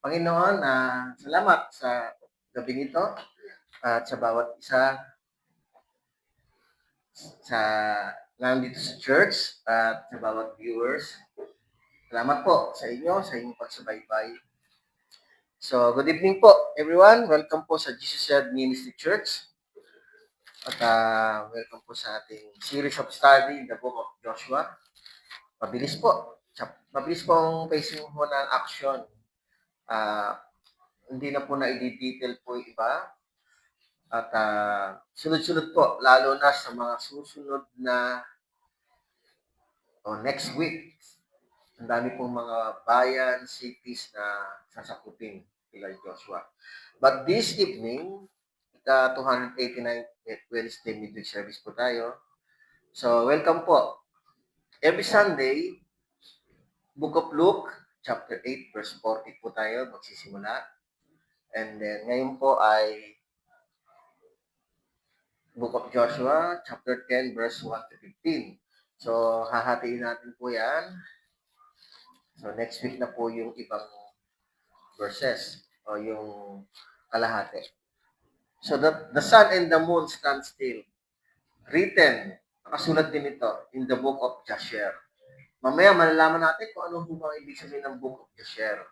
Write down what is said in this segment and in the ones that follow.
Panginoon, salamat sa gabing ito at sa bawat isa sa nandito sa church at sa bawat viewers. Salamat po sa inyo, sa inyong pagsubaybay. So, good evening po everyone. Welcome po sa Jesus Said Ministry Church. At welcome po sa ating series of study in the book of Joshua. Mabilis po. Mabilis po ang pacing po ng action. Hindi na po na i-detail po yung iba. At sunod-sunod po, lalo na sa mga susunod na next week. Ang dami pong mga bayan, cities na sasakupin kila Joshua. But this evening, 289 Wednesday midweek service po tayo. So, welcome po. Every Sunday, Book of Luke, chapter 8, verse 40 po tayo magsisimula. And then, ngayon po ay Book of Joshua, chapter 10, verse 1 to 15. So, hahatiin natin po yan. So, next week na po yung ibang verses o yung kalahati. So, the sun and the moon stand still. Written, nakasulat din ito in the book of Jasher. Mamaya, malalaman natin kung ano ang ibig sabihin ng book of Jasher.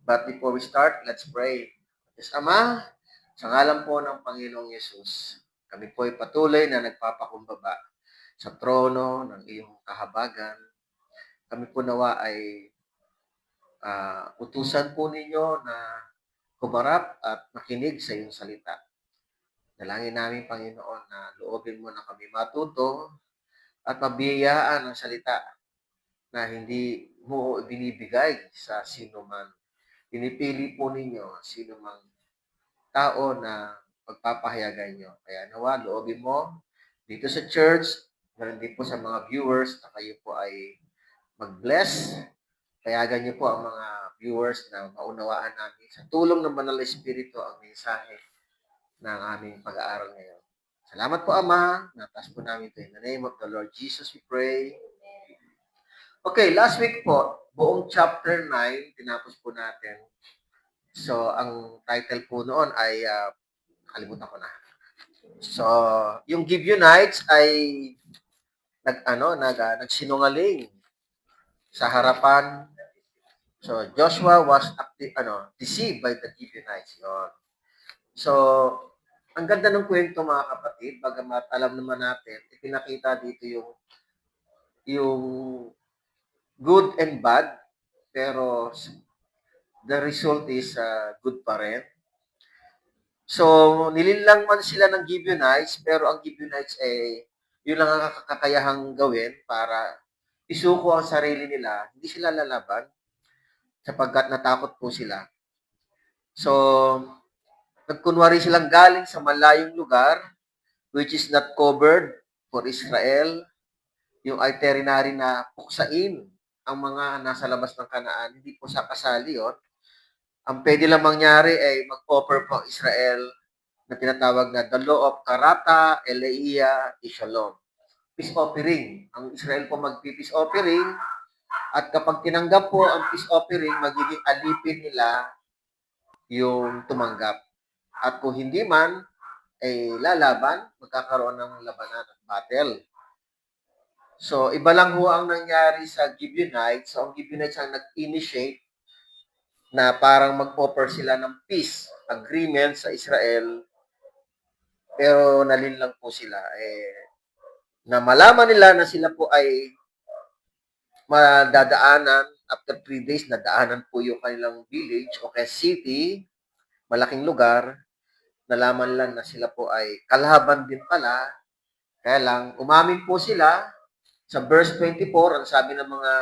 But before we start, let's pray. Diyos Ama, sa ngalan po ng Panginoong Yesus, kami po ay patuloy na nagpapakumbaba sa trono ng iyong kahabagan. Kami po nawa ay utusan po ninyo na humarap at makinig sa iyong salita. Dalangin namin, Panginoon, na loobin mo na kami matuto at mabiyayaan ang salita na hindi mo binibigay sa sino man. Pinipili po ninyo sino man tao na pagpapahayagan nyo. Kaya nawa, loobin mo dito sa church, ganoon din po sa mga viewers na kayo po ay mag-bless. Payagan niyo po ang mga viewers na maunawaan namin sa tulong ng Banal na Espiritu ang mensahe ng aming pag-aaral ngayon. Salamat po, Ama. Natas po namin ito. In the name of the Lord Jesus, we pray. Okay, last week po, buong chapter 9, tinapos po natin. So, ang title po noon ay, kalimutan ko na. So, yung Gibeonites ay nagsinungaling sa harapan. So, Joshua was deceived by the Gibeonites. Yun. So, ang ganda ng kwento mga kapatid, bagamat alam naman natin, ipinakita dito yung good and bad, pero the result is good pa rin. So, nilinlang man sila ng Gibeonites, pero ang Gibeonites yun lang ang kakayahang gawin para isuko ang sarili nila. Hindi sila lalaban sapagkat natakot po sila. So, nagkunwari silang galing sa malayong lugar which is not covered for Israel. Yung itinerary na puksain ang mga nasa labas ng Kanaan, hindi po sa kasali yun. Ang pwede lang mangyari ay mag-offer po Israel na tinatawag na the law of Karata, Eleia, Shalom. Peace offering. Ang Israel po mag-peace offering at kapag tinanggap po ang peace offering, magiging alipin nila yung tumanggap. At kung hindi man, lalaban, magkakaroon ng labanan at battle. So, iba lang ho ang nangyari sa Gibeonites. So, ang Gibeonites ang nag-initiate na parang mag-offer sila ng peace agreement sa Israel. Pero nalinlang po sila. Na malaman nila na sila po ay madadaanan after 3 days, nadaanan po yung kanilang village o kaya city, malaking lugar. Nalaman lang na sila po ay kalaban din pala. Kaya lang, umamin po sila. Sa verse 24, ang sabi ng mga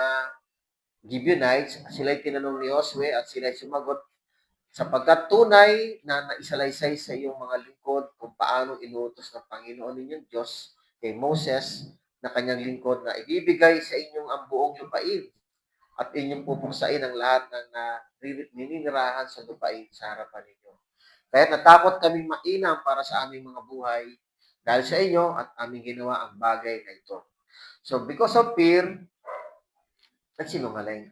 Gibeonites, sila'y tinanong ni Josue at sila'y sumagot, sapagkat tunay na naisalaysay sa iyong mga lingkod kung paano inutos ng Panginoon ninyong Diyos kay Moses na kanyang lingkod na ibibigay sa inyong ang buong lupain at inyong pupuksain ang lahat ng nininirahan sa lupain sa harapan ninyo. Kaya natakot kaming mainam para sa aming mga buhay dahil sa inyo at aming ginawa ang bagay na ito. So, because of fear, nagsinungaling.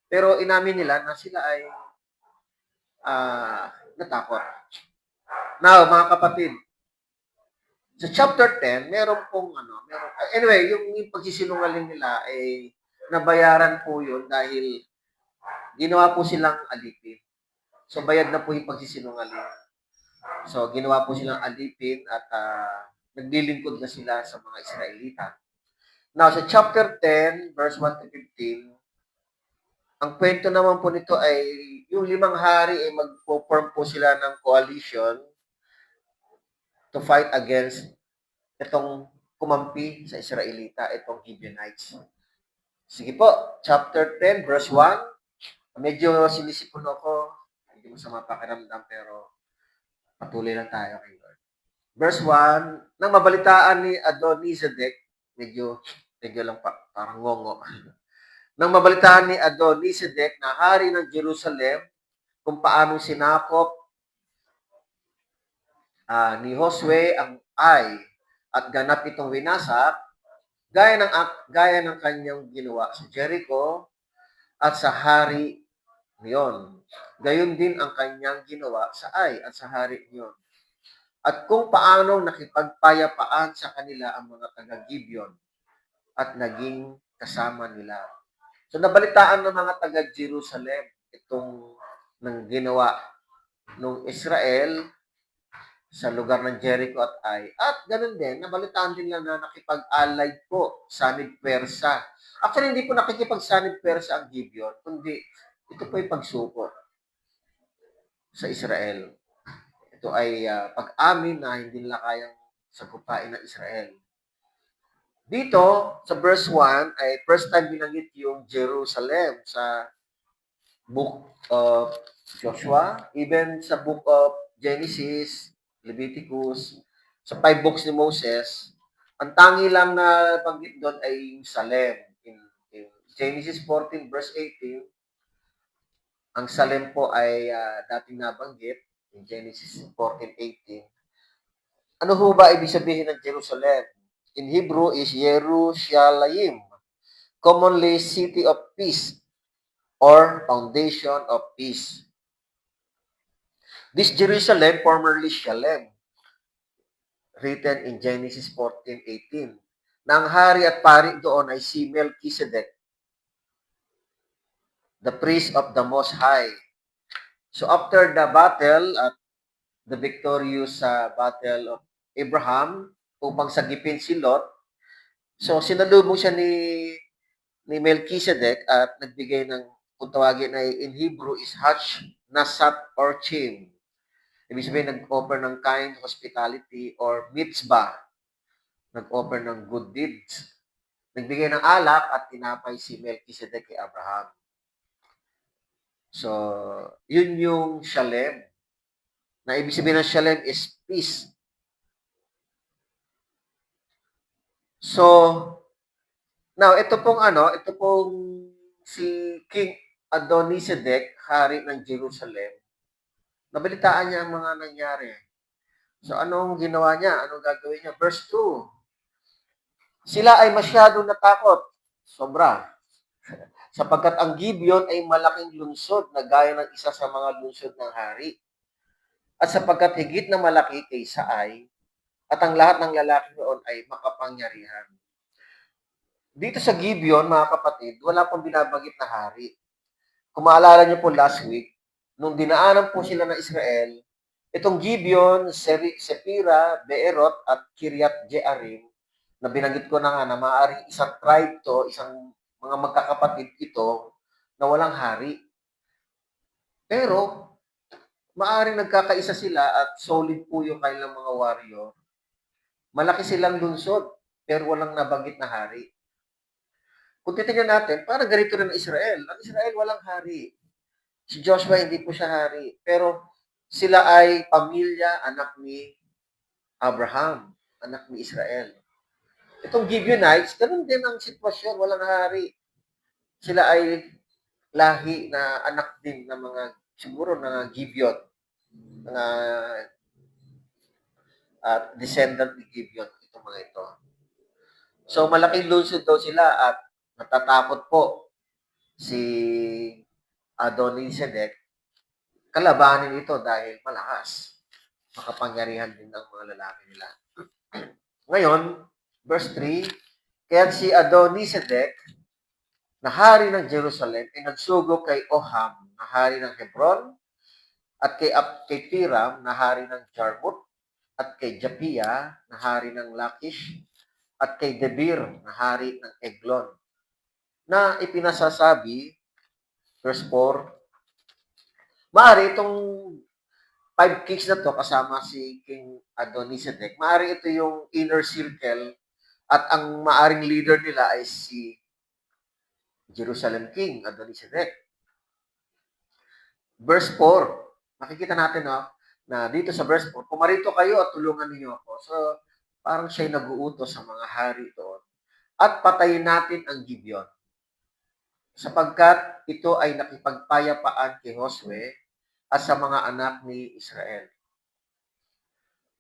Pero inamin nila na sila ay natakot. Now, mga kapatid, sa chapter 10, anyway, yung pagsisinungaling nila ay nabayaran po yun dahil ginawa po silang alipin. So, bayad na po yung pagsisinungaling. So, ginawa po silang alipin at naglilingkod na sila sa mga Israelita. Now, sa chapter 10, verse 1 to 15, ang kwento naman po nito ay yung 5 hari ay mag-form po sila ng coalition to fight against itong kumampi sa Israelita, itong Gibeonites. Sige po, chapter 10, verse 1. Medyo sinisipon ako, hindi mo sa mapakiramdam, pero patuloy lang tayo kay Lord. Verse 1, nang mabalitaan ni Adonizedek, medyo lang parang ngongo. Nang mabalitaan ni Adonizedek na hari ng Jerusalem, kung paano sinakop ni Josue ang Ai at ganap itong winasak, gaya ng kanyang ginawa sa Jericho at sa hari niyon. Gayon din ang kanyang ginawa sa Ai at sa hari niyon. At kung paano nakipagpayapaan sa kanila ang mga taga-Gibeon at naging kasama nila. So nabalitaan ng mga taga-Jerusalem itong nang ginawa ng Israel sa lugar ng Jericho at Ai. At ganun din, nabalitaan din lang na nakipag-allied po sanib Persa. Actually, hindi po nakikipag-sanib Persa ang Gibeon, kundi ito po yung pagsuko sa Israel. Ito ay pag-amin na hindi nila kayang sagupain ng Israel. Dito, sa verse 1, ay first time binanggit yung Jerusalem sa book of Joshua, even sa book of Genesis, Leviticus, sa 5 books ni Moses, ang tangi lang na banggit doon ay yung Salem. In Genesis 14 verse 18, ang Salem po ay dating nabanggit in Genesis 14:18. Ano ho ba ibig sabihin ng Jerusalem? In Hebrew is Yerushalayim, commonly city of peace or foundation of peace. This Jerusalem, formerly Shalem, written in Genesis 14:18. Na ang hari at pari doon ay si Melchizedek, the priest of the Most High. So after the battle at the victorious battle of Abraham upang sagipin si Lot, so sinalubong siya ni Melchizedek at nagbigay ng kung tawagin ay in Hebrew is Hach Nasat or Chim. Ibig sabihin, nag-offer ng kind hospitality or mitzvah. Nag-offer ng good deeds. Nagbigay ng alak at tinapay si Melchizedek kay Abraham. So, yun yung Shalem. Na ibig sabihin ng Shalem is peace. So, now, ito pong si King Adonisedek, hari ng Jerusalem, nabalitaan niya ang mga nangyari. So, anong ginawa niya? Anong gagawin niya? Verse 2. Sila ay masyadong natakot. Sobra. Sapagkat ang Gibeon ay malaking lungsod na gaya ng isa sa mga lungsod ng hari. At sapagkat higit na malaki kaysa Ai, at ang lahat ng lalaki noon ay makapangyarihan. Dito sa Gibeon, mga kapatid, wala pong binabanggit na hari. Kung maalala niyo po last week, nung dinaanan po sila ng Israel, itong Gibeon, Sepira, Beerot, at Kiryat Jearim, na binanggit ko na nga na maaaring isang tribe to, isang mga magkakapatid ito, na walang hari. Pero, maaaring nagkakaisa sila at solid po yung kanilang mga warrior. Malaki silang lungsod, pero walang nabanggit na hari. Kung titingnan natin, parang ganito rin ang Israel. Ang Israel walang hari. Si Joshua hindi po siya hari. Pero sila ay pamilya, anak ni Abraham, anak ni Israel. Itong Gibeonites, ganun din ang sitwasyon, walang hari. Sila ay lahi na anak din ng mga, siguro na Gibeon, na descendant ni Gibeon, itong mga ito. So, malaking lungsod daw sila at natatakot po si Adonisedek kalabanin ito dahil malakas. Makapangyarihan din ng mga lalaki nila. Ngayon, verse 3, kaya si Adonisedek, na hari ng Jerusalem, ay nagsugo kay Oham, na hari ng Hebron, at kay Piram, na hari ng Jarmut, at kay Japia, na hari ng Lakish, at kay Debir, na hari ng Eglon, na ipinasasabi, verse 4, maaari itong 5 kings na to kasama si King Adonisedek, maaari ito yung inner circle at ang maaring leader nila ay si Jerusalem King Adonisedek. Verse 4, makikita natin na dito sa verse 4, pumarito kayo at tulungan niyo ako. So, parang siya'y nag-uutos sa mga hari doon. At patayin natin ang Gibeon. Sapagkat ito ay nakipagpayapaan kay Josue at sa mga anak ni Israel.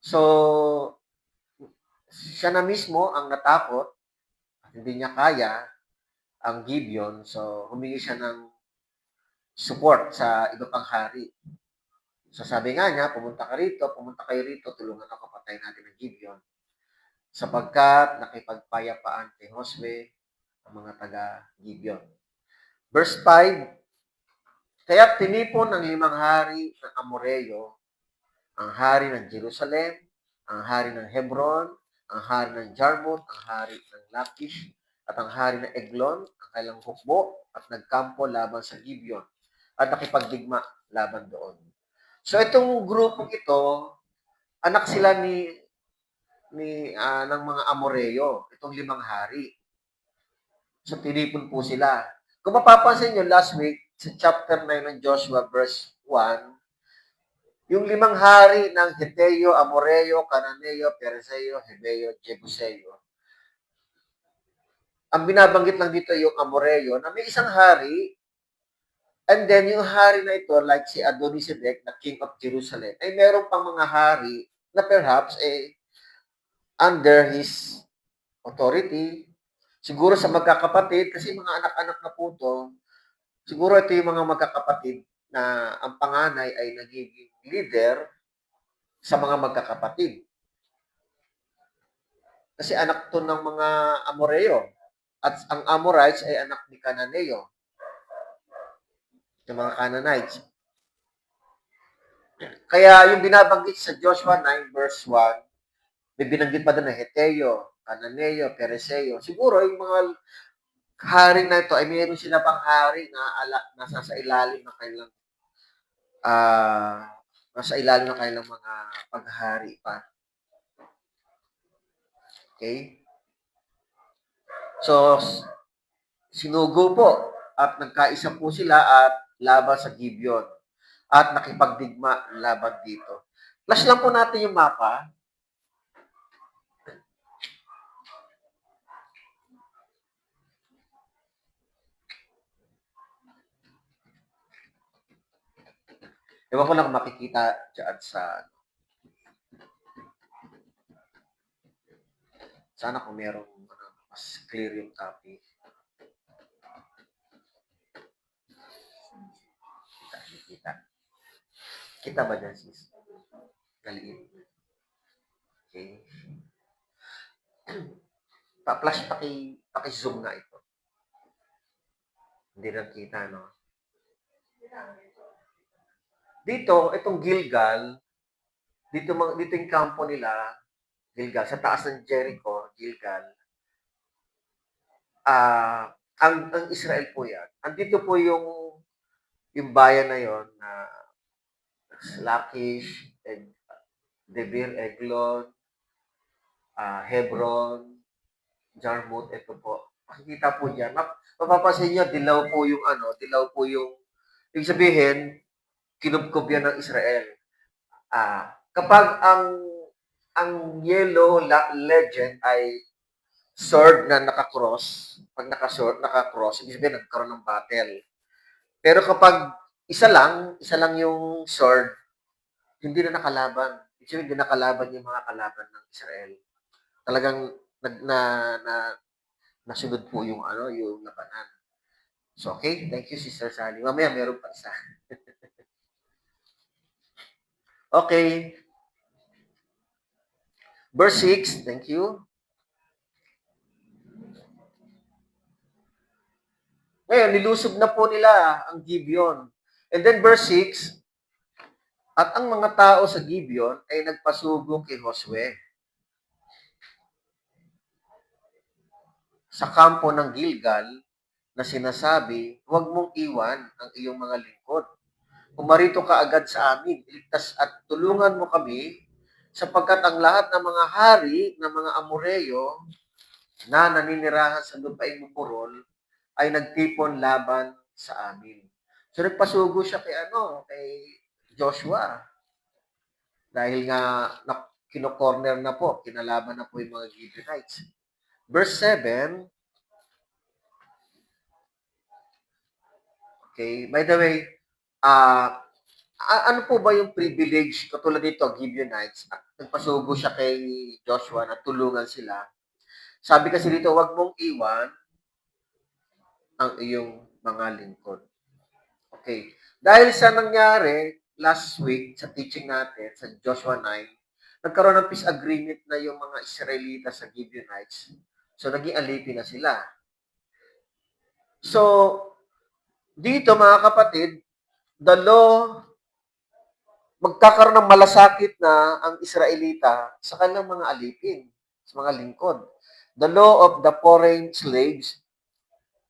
So, siya na mismo ang natakot at hindi niya kaya ang Gibeon. So, humingi siya ng support sa iba pang hari. So, sabi nga niya, pumunta kayo rito, tulungan ako, patayin natin ang Gibeon. Sapagkat nakipagpayapaan kay Josue ang mga taga-Gibeon. Verse 5, kaya tinipon ng 5 hari ng Amoreo, ang hari ng Jerusalem, ang hari ng Hebron, ang hari ng Jarmut, ang hari ng Lakish, at ang hari ng Eglon, ang kailang hukbo, at nagkampo laban sa Gibeon, at nakipagdigma laban doon. So itong grupong ito, anak sila ng mga Amoreo, itong 5 hari. So tinipon po sila. Kung mapapansin nyo last week, sa chapter 9 ng Joshua verse 1, yung 5 hari ng Heteo, Amoreo, Cananeo, Pereseo, Hebeo, Jebuseo. Ang binabanggit lang dito yung Amoreo na may isang hari, and then yung hari na ito, like si Adonisedek, na King of Jerusalem, ay meron pang mga hari na perhaps under his authority, siguro sa magkakapatid, kasi mga anak-anak na po ito, siguro ito yung mga magkakapatid na ang panganay ay nagiging leader sa mga magkakapatid. Kasi anak to ng mga Amoreo. At ang Amorites ay anak ni Cananeo. Yung mga Canaanites. Kaya yung binabanggit sa Joshua 9 verse 1, may binanggit pa doon na Heteo, Cananeo, Pereseo. Siguro yung mga hari na ito ay mayroon sila pang hari na nasa sa ilalim ng kanilang nasa ilalim ng kanilang mga paghari pa. Okay? So, sinugo po at nagkaisa po sila at laban sa Gibeon at nakipagdigma laban dito. Flash lang po natin yung mapa. Ewan ko lang makikita dyan sa sana kung merong mas clear yung copy. Kita. Kita ba dyan, sis? Galiin. Okay. Pa-flash, paki-zoom nga ito. Hindi na kita, no? Dito, itong Gilgal, dito yung kampo nila, Gilgal, sa taas ng Jericho, Gilgal, ang Israel po yan. Andito po yung bayan na yon na Lakish, Debir, Eglon, Hebron, Jarmut, ito po. Makikita po diyan. Mapapansin niyo, dilaw po yung, ibig sabihin, kinubkob yan ng Israel. Kapag ang yellow legend ay sword na naka-cross, pag naka-cross, ibig sabihin nagkaroon ng battle. Pero kapag isa lang yung sword, hindi na nakalaban. Ibig sabihin, hindi nakalaban yung mga kalaban ng Israel. Talagang nasunod po yung yung labanan. So, okay. Thank you, Sister Sally. Mamaya meron pa isa. Okay. Verse 6, thank you. Ngayon, nilusob na po nila ang Gibeon. And then verse 6, at ang mga tao sa Gibeon ay nagpasugo kay Josue sa kampo ng Gilgal na sinasabi, huwag mong iwan ang iyong mga lingkod. Pumarito ka agad sa amin, iligtas at tulungan mo kami sapagkat ang lahat ng mga hari ng mga Amoreyo na naninirahan sa lupaing Bupurol ay nagtipon laban sa amin. So nagpasugo siya kay Joshua. Dahil nga kino-corner na po, kinalaban na po yung mga Gibeonites. Verse 7, okay, by the way, ano po ba yung privilege, katulad nito, Gibeonites, nagpasugo siya kay Joshua na tulungan sila. Sabi kasi dito, wag mong iwan ang iyong mga lingkod. Okay. Dahil sa nangyari last week sa teaching natin sa Joshua 9, nagkaroon ng peace agreement na yung mga Israelita sa Gibeonites. So, naging alipin na sila. So, dito mga kapatid, the law, magkakaroon ng malasakit na ang Israelita sa kanilang mga alipin, sa mga lingkod. The law of the foreign slaves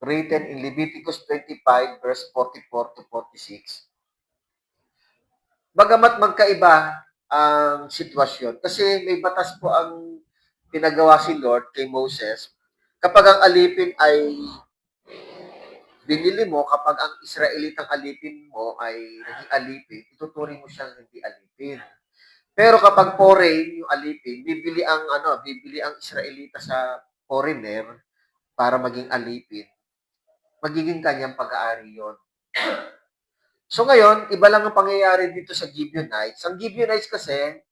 written in Leviticus 25 verse 44 to 46. Bagamat magkaiba ang sitwasyon, kasi may batas po ang pinagawa si Lord kay Moses, kapag ang alipin ay binili mo, kapag ang Israelitang alipin mo ay naging alipin, ituturing mo siyang hindi alipin. Pero kapag foreign yung alipin, bibili ang Israelita sa foreigner para maging alipin, magiging kanyang pag-aari yon. So ngayon, iba lang ang pangyayari dito sa Gibeonites. Ang Gibeonites kasi,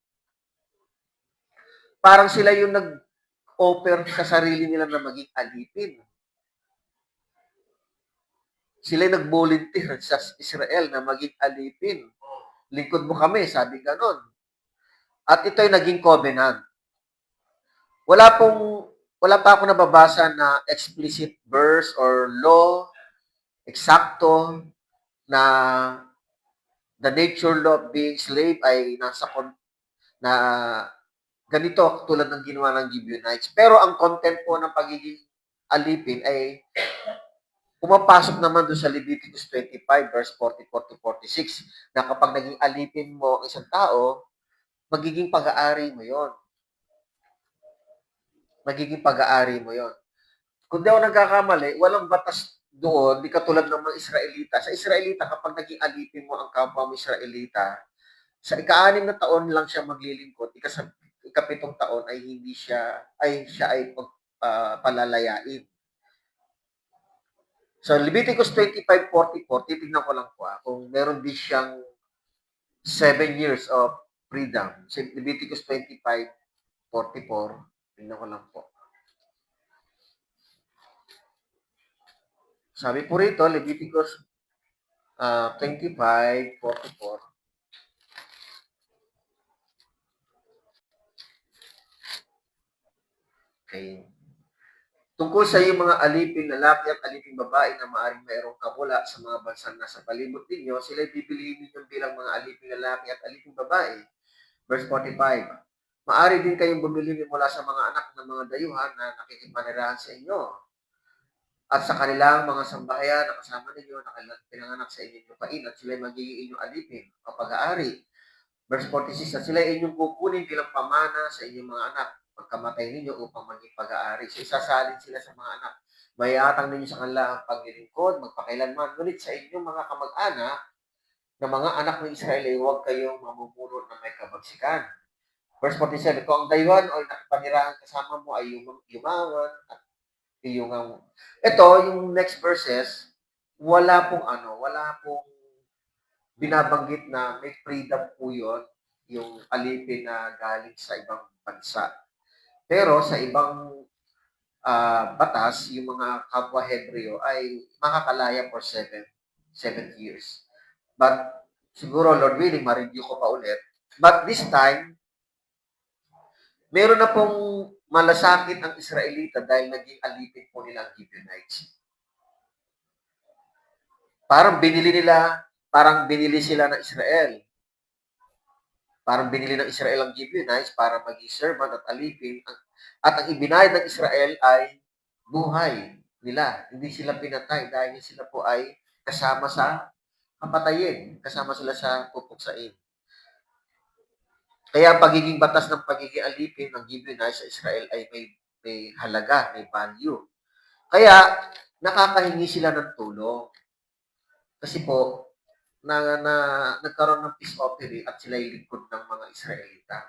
parang sila yung nag-offer sa sarili nila na maging alipin. Sila yung nag-volunteer sa Israel na maging alipin. Lingkod mo kami, sabi ganon. At ito'y naging covenant. Wala pa ako nababasa na explicit verse or law, eksakto, na the nature law of being slave ay na ganito tulad ng ginawa ng Gibeonites. Pero ang content po ng pagiging alipin ay pumapasok naman doon sa Leviticus 25 verse 44 to 46 na kapag naging alipin mo ang isang tao, magiging pag-aari mo yon. Magiging pag-aari mo yon. Kung di ako nagkakamali, walang batas doon, di katulad ng mga Israelita. Sa Israelita, kapag naging alipin mo ang kapwa mo Israelita, sa ika-6 na taon lang siya maglilingkod, ika-7 taon ay siya ay palalayain. So, Leviticus 25:44, titignan ko lang po kung meron din siyang 7 years of freedom. So, Leviticus 25:44, tignan ko lang po. Sabi po rito, Leviticus 25:44. Okay. Tungkol sa iyong mga alipin lalaki at alipin babae na maaaring mayroong kamula sa mga bansang nasa palibot ninyo, sila pipiliin ninyo bilang mga alipin lalaki at alipin babae. Verse 45. Maaari din kayong bumili mula sa mga anak ng mga dayuhan na nakikipanirahan sa inyo at sa kanilang mga sambahayan na kasama ninyo na pinanganak sa inyong lupain at sila magiging inyong alipin o pag-aari. Verse 46, at sila inyong kukunin bilang pamana sa inyong mga anak pagkamatay ninyo upang maging pag-aari. So, isasalin sila sa mga anak. Mayatang ninyo sa kanila ang paglilingkod, magpakailanman. Ngunit sa inyong mga kamag-anak, na mga anak ng Israel ay huwag kayong mamumulot na may kabagsikan. Verse 47, kung ang dayuhan o nakipanirahan kasama mo ay yumangan at iyungang. Ito, yung next verses, wala pong binabanggit na may freedom po yun, yung alipin na galing sa ibang bansa. Pero sa ibang batas, yung mga kapwa Hebreo ay makakalaya for 7 years. But siguro, Lord willing, ma-review ko pa ulit. But this time, meron na pong malasakit ang Israelita dahil naging alipin po nila ang Gibeonites. Parang binili sila ng Israel. Parang binili ng Israel ang Gibeonites para maging servant at alipin. At ang ibinayad ng Israel ay buhay nila. Hindi sila pinatay dahil sila po ay kasama sa kapatayin. Kasama sila sa pupuksain. Kaya ang pagiging batas ng pagiging alipin ng Gibeonites sa Israel ay may halaga, may value. Kaya nakakahingi sila ng tulong. Kasi po, nagkaroon ng peace offering at sila lingkod ng mga Israelita.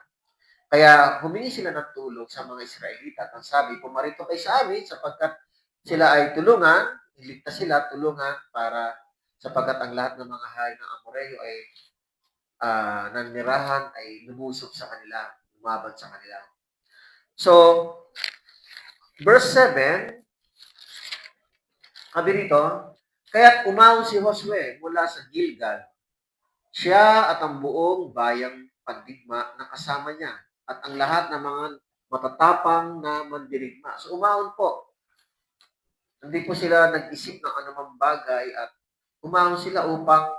Kaya humingi sila ng tulong sa mga Israelita at ang sabi, pumarito kayo sa amin sapagkat sila ay tulungan, iligtas sila, tulungan para sapagkat ang lahat ng mga hari ng Amoreo ay nanirahan ay lumusog sa kanila, lumaban sa kanila. So, verse 7, sabi rito, kaya't umahon si Josue mula sa Gilgal, siya at ang buong bayang pandigma na kasama niya at ang lahat ng mga matatapang na mandirigma. So umahon po. Hindi po sila nag-isip ng anumang bagay at umahon sila upang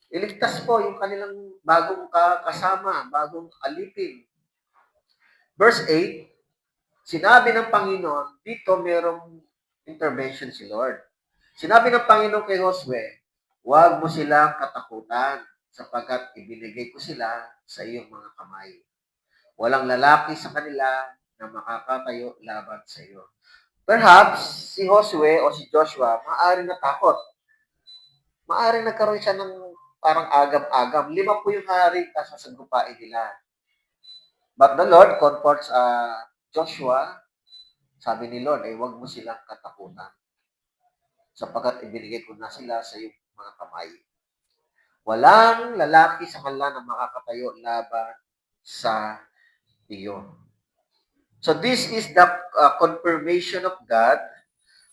iligtas po yung kanilang bagong kasama, bagong alipin. Verse 8, sinabi ng Panginoon, dito merong intervention si Lord. Sinabi ng Panginoon kay Josue, huwag mo silang katakutan sapagkat ibinigay ko sila sa iyong mga kamay. Walang lalaki sa kanila na makakatayo laban sa iyo. Perhaps si Josue o si Joshua maaaring natakot. Maaaring nagkaroon siya ng parang agam-agam. 5 po yung hari kaso sa gupain nila. But the Lord comforts Joshua. Sabi ni Lord, ay huwag mo silang katakutan sapagkat ibinigay ko na sila sa iyong mga kamay. Walang lalaki sa kanila na makakatayo laban sa iyo. So this is the confirmation of God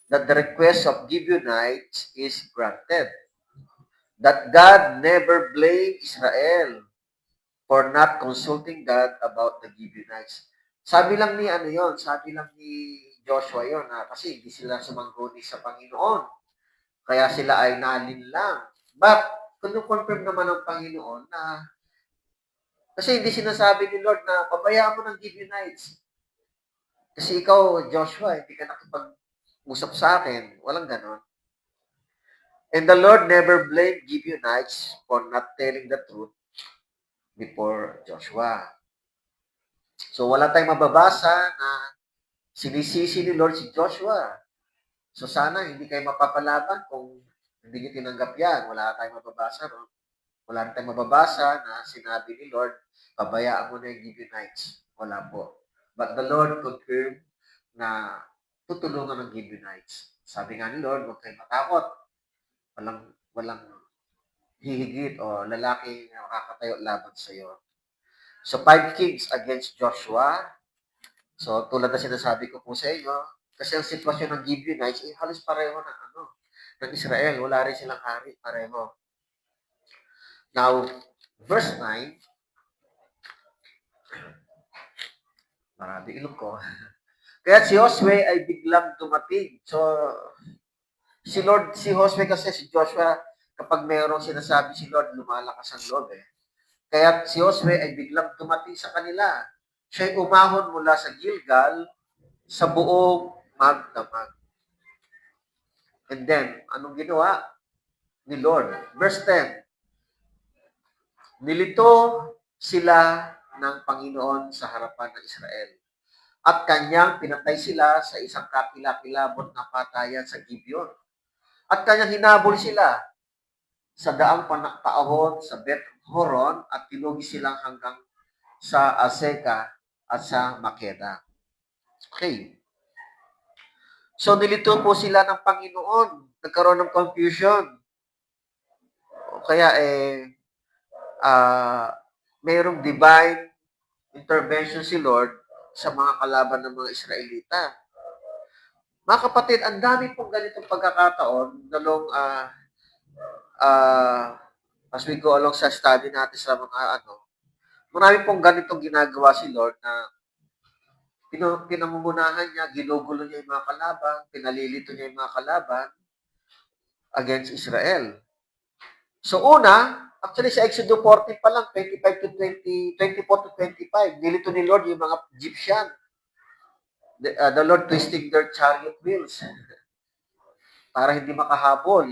that the request of Gibeonites is granted. That God never blamed Israel for not consulting God about the Gibeonites. Sabi lang ni sabi lang ni Joshua yon kasi hindi sila sumangguni sa Panginoon. Kaya sila ay nalinlang. But, confirm naman ng Panginoon na kasi hindi sinasabi ni Lord na pabayaan mo ng Gibeonites. Kasi ikaw, Joshua, hindi ka nakipag-usap sa akin. Walang ganon. And the Lord never blamed Gibeonites for not telling the truth before Joshua. So, wala tayong mababasa na sinisisi ni Lord si Joshua. So, sana hindi kayo mapapalaban kung hindi niyo tinanggap yan. Wala tayong mababasa, no? Wala tayong mababasa na sinabi ni Lord, pabayaan mo na yung Gibeonites. Wala po. But the Lord confirmed na tutulungan ng Gibeonites. Sabi nga ni Lord, huwag kayong matakot. Walang hihigit o lalaki na makakatayo laban sa iyo. So, 5 kings against Joshua. So, tulad na sinasabi ko po sa inyo, kasi ang sitwasyon ng Gibeonites, halos pareho na ng Israel. Wala rin silang hari, pareho. Now, verse 9, marami ilong ko. Kaya si Josue ay biglang dumating. So, si Josue kasi si Joshua, kapag mayroong sinasabi si Lord, lumalakas ang loob eh. Kaya si Josue ay biglang dumating sa kanila. Siya'y umahon mula sa Gilgal sa buong magdamag. And then, anong ginawa ni Lord? Verse 10, nilito sila ng Panginoon sa harapan ng Israel. At kanyang pinatay sila sa isang kakilakilabot na patayan sa Gibeon. At kanyang hinabol sila sa daang panaktaahon sa Beth Horon at tinugi silang hanggang sa Azeka at sa Makeda. Okay. So nilito po sila ng Panginoon. Nagkaroon ng confusion. Kaya mayroong divine intervention si Lord sa mga kalaban ng mga Israelita. Mga kapatid, ang dami pong ganitong pagkakataon as we go along sa study natin sa mga Marami pong ganitong ginagawa si Lord na pinangungunahan niya, ginugulo niya yung mga kalaban, pinalilito niya yung mga kalaban against Israel. So una, actually sa Exodus 14 pa lang, 25 to 20, 24 to 25, nilito ni Lord yung mga Egyptian. The Lord twisting their chariot wheels para hindi makahabol.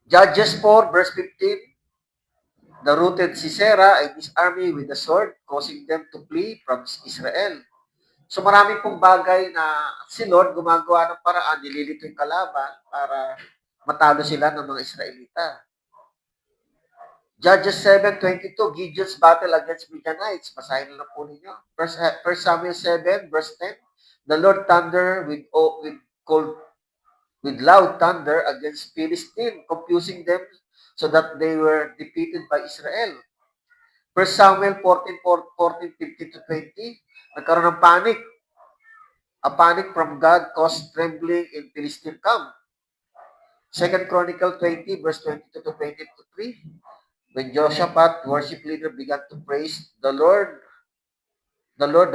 Judges 4 verse 15, the routed Sisera and his army with the sword, causing them to flee from Israel. So marami pong bagay na si Lord gumagawa ng paraan, nililito yung kalaban para matalo sila ng mga Israelita. Judges 7:22, Gideon's battle against Midianites. Basahin na lang po ninyo. First Samuel 7 verse 10, the Lord thunder with loud thunder against Philistine, confusing them so that they were defeated by Israel. First Samuel 14:15 to 20, nagkaroon ng panic. A panic from God caused trembling in Philistine camp. Second Chronicle 20 verse 22 to 23, when Jehoshaphat, worship leader, began to praise the Lord, the Lord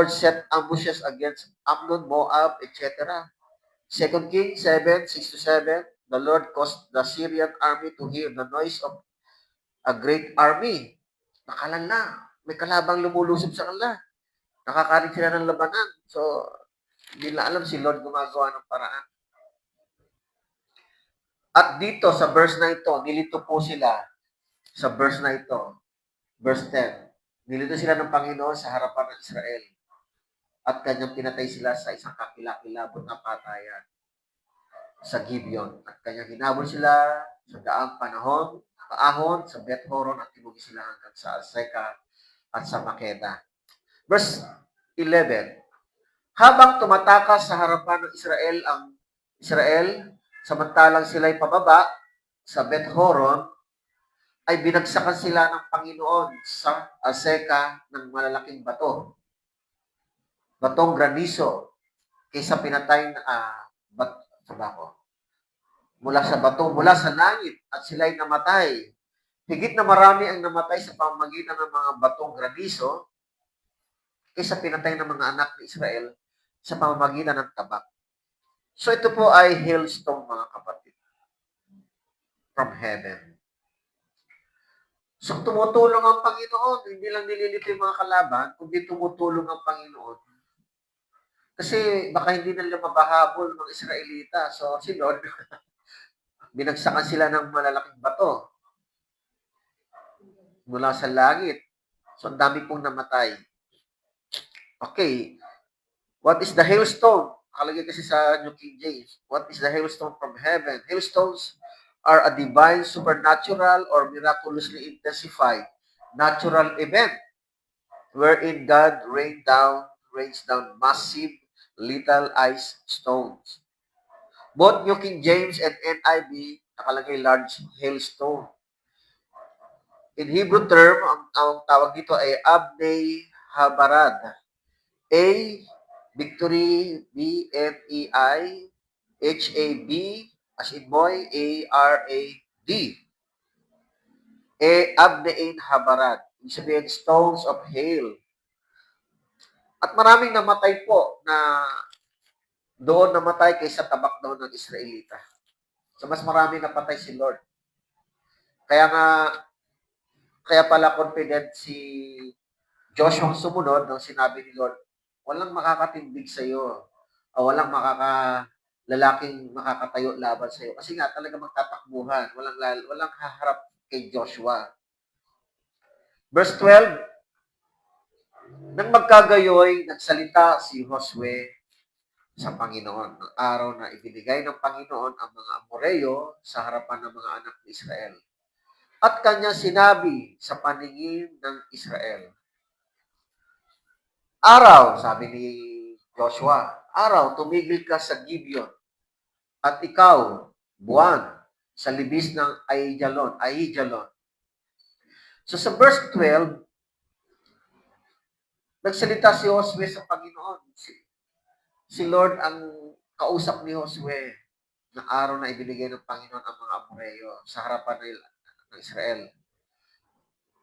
set ambushes against Ammon, Moab, etc. Second Kings 7:6 to 7, the Lord caused the Syrian army to hear the noise of a great army. Nakalala, may kalabang lumulusob sa kanila. Nakakarin sila ng labanan. So, hindi na alam si Lord gumagawa ng paraan. At dito sa verse na ito, nilito po sila sa verse na ito. Verse 10. Nilito sila ng Panginoon sa harapan ng Israel. At kanyang pinatay sila sa isang kakilakilabot na patayan sa Gibeon. At kanyang hinabol sila sa daang paahon sa Beth-horon at tinugi sila hanggang sa Azekah at sa Makeda. Verse 11. Habang tumatakas sa harapan ng Israel, samantalang sila'y pababa sa Beth-horon, ay binagsakan sila ng Panginoon sa Azekah ng malalaking bato. Batong granizo kaysa pinatay na mula sa langit at sila'y namatay. Higit na marami ang namatay sa pamamagitan ng mga batong granizo kaysa pinatay ng mga anak ni Israel sa pamamagitan ng tabak. So ito po ay hailstone, mga kapatid, from heaven. So tumutulong ang Panginoon, hindi lang nililito yung mga kalaban, kundi tumutulong ang Panginoon. Kasi baka hindi nila mabahabol ng Israelita. So si Lord, binagsakan sila ng malalaking bato mula sa langit. So ang dami pong namatay. Okay, what is the hailstone? Nakalagay kasi sa New King James. What is the hailstone from heaven? Hailstones are a divine, supernatural, or miraculously intensified natural event wherein God rains down massive little ice stones. Both New King James and NIV nakalagay large hailstone. In Hebrew term, ang tawag dito ay Abnei Habarad. A, victory, B-N-E-I, H-A-B, as in boy, A-R-A-D. Abnein Habarad. Ibig sabihin, stones of hail. At maraming namatay po na doon namatay kaysa tabak daw ng Israelita. So, mas marami napatay si Lord. Kaya pala confident si Joshua sumunod nang sinabi ni Lord, walang makakatindig sa iyo o walang lalaking makakatayo laban sa iyo. Kasi nga talaga magtatakbuhan, walang haharap kay Joshua. Verse 12, nang magkagayoy, nagsalita si Josue sa Panginoon. Ang araw na ibinigay ng Panginoon ang mga Amoreo sa harapan ng mga anak ni Israel. At kanya sinabi sa paningin ng Israel, araw, sabi ni Joshua, araw, tumigil ka sa Gibeon. At ikaw, buwan, sa libis ng Aijalon. So sa verse 12, nagsalita si Josue sa Panginoon. Si Lord ang kausap ni Josue na araw na ibinigay ng Panginoon ang mga Amoreo sa harapan ng Israel.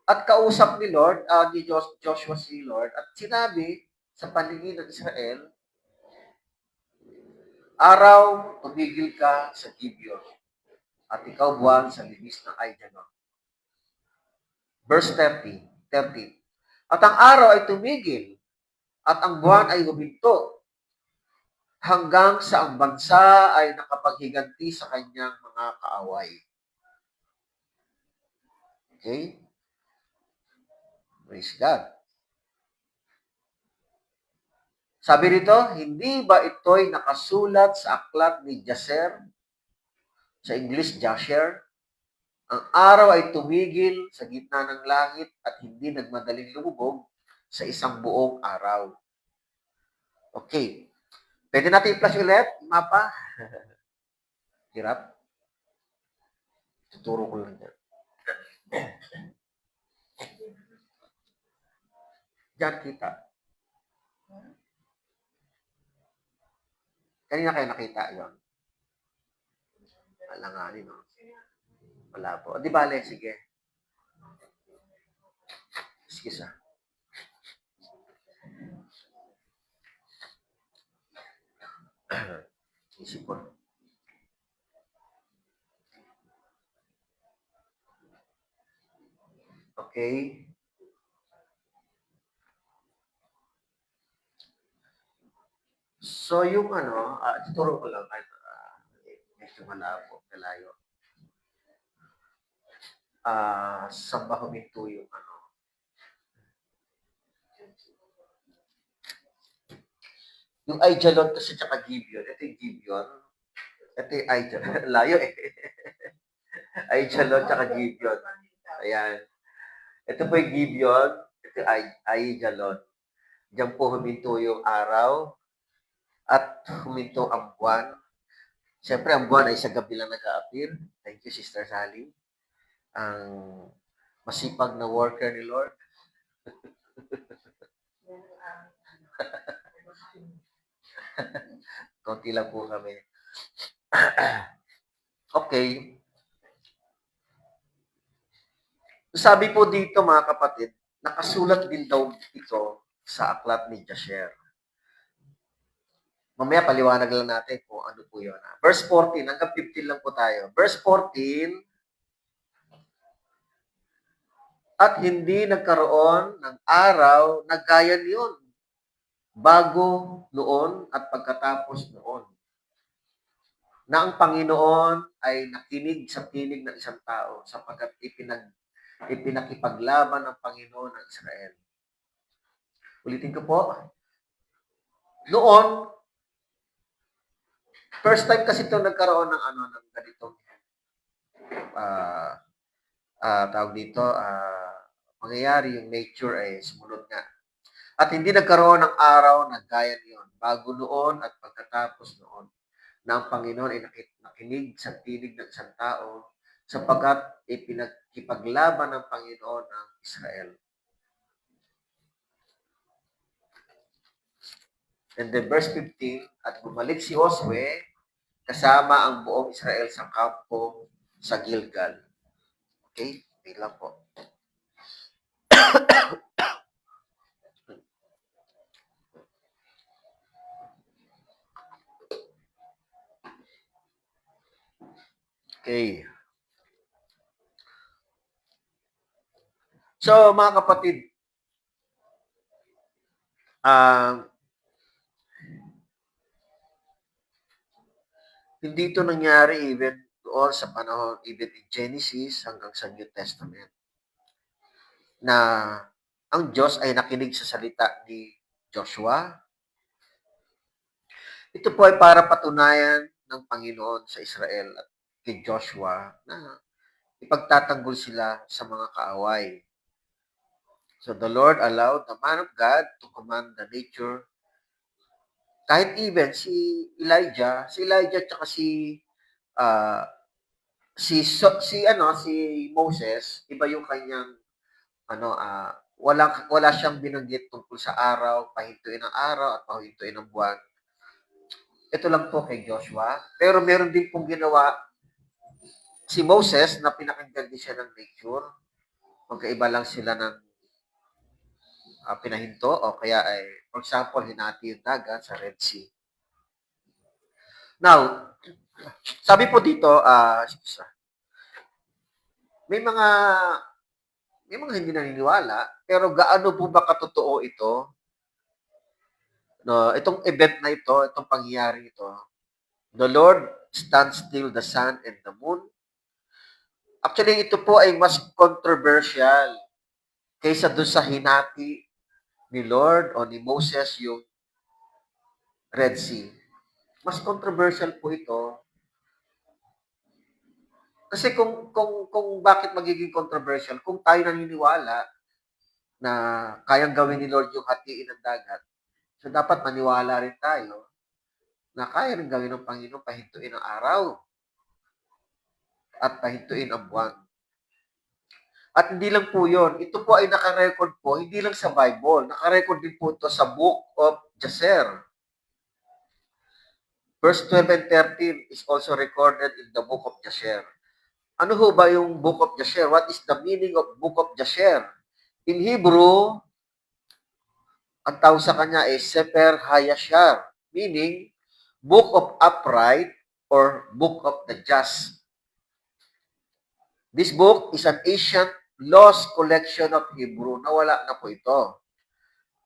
At kausap ni Lord, ni Joshua si Lord, at sinabi sa paningin ng Israel, araw, tumigil ka sa Gibeon, at ikaw buwan sa libis ng Aijalon. Verse 30. At ang araw ay tumigil, at ang buwan ay huminto, hanggang sa ang bansa ay nakapaghiganti sa kanyang mga kaaway. Okay? Praise God. Sabi rito, hindi ba ito'y nakasulat sa aklat ni Jasher? Sa English, Jasher? Ang araw ay tumigil sa gitna ng langit at hindi nagmadaling lumubog sa isang buong araw. Okay. Pwede natin i-flash ulit, mapa. Hirap. Tuturo ko lang yan. Diyan kita. Kanina kayo nakita yon. Alanganin, no? Wala po. Di bale, sige. Sige sa. Isip ko. Okay. So, yung tuturo ko lang, medyo malabo, malayo. Saan ba huminto yung yung Aijalon kasi tsaka Gibeon. Ito yung Gibeon. Ito yung Aijalon. Layo eh. Aijalon tsaka Gibeon. Ayan. Ito po yung Gibeon. Ito yung Aijalon. Diyan po huminto yung araw at huminto ang buwan. Siyempre, ang buwan ay sa gabi lang nag-a-appear. Thank you, Sister Sally. Ang masipag na worker ni Lord. Konti lang po kami. Okay. Sabi po dito mga kapatid, nakasulat din daw ito sa aklat ni Jasher. Mamaya paliwanag lang natin kung ano po yun. Verse 14, hanggang 15 lang po tayo. Verse 14, at hindi nagkaroon ng araw na gaya niyon bago noon at pagkatapos noon, na ang Panginoon ay nakinig sa tinig ng isang tao sapagkat ipinakipaglaban ng Panginoon ng Israel. Ulitin ko po. Noon, first time kasi ito nagkaroon ng ng ganitong tawag dito, mangyayari yung nature ay sumunod nga. At hindi nagkaroon ng araw na gaya niyon bago noon at pagkatapos noon, na ang Panginoon ay nakinig sa tinig ng isang tao sapagkat ipinagkipaglaban ng Panginoon ang Israel. And then verse 15, at bumalik si Josue kasama ang buong Israel sa kampo sa Gilgal. Okay? Wait lang po. Okay. So, mga kapatid, hindi ito nangyari even doon sa panahon, even in Genesis hanggang sa New Testament, na ang Diyos ay nakinig sa salita ni Joshua. Ito po ay para patunayan ng Panginoon sa Israel at kay Joshua na ipagtatanggol sila sa mga kaaway. So the Lord allowed the man of God to command the nature. Kahit even si Elijah tsaka si Moses, iba yung kanyang wala siyang binanggit tungkol sa araw, pahintuin ng araw at pahintuin ng buwan. Ito lang po kay Joshua. Pero meron din pong ginawa si Moses na pinakinggan din siya ng nature. magkaiba lang sila ng pinahinto o kaya ay, for example, hinati yung dagat sa Red Sea. Now, sabi po dito, may mga hindi naniniwala, pero gaano po ba katotoo ito? No, itong event na ito, itong pangyayari ito, the Lord stands still the sun and the moon. Actually, ito po ay mas controversial kaysa doon sa hinati ni Lord o ni Moses yung Red Sea. Mas controversial po ito kasi kung bakit magiging controversial, kung tayo naniniwala na kayang gawin ni Lord yung hatiin ng dagat, so dapat maniwala rin tayo na kaya rin gawin ng Panginoon pahintuin ang araw at pahintuin ang buwan. At hindi lang po yun, ito po ay nakarecord po, hindi lang sa Bible, nakarecord din po ito sa Book of Jasher. Verse 12 and 13 is also recorded in the Book of Jasher. Ano ho ba yung Book of Jasher? What is the meaning of Book of Jasher? In Hebrew, ang tawag sa kanya ay Sefer Hayashar, meaning Book of Upright or Book of the Just. This book is an ancient lost collection of Hebrew. Nawala na po ito.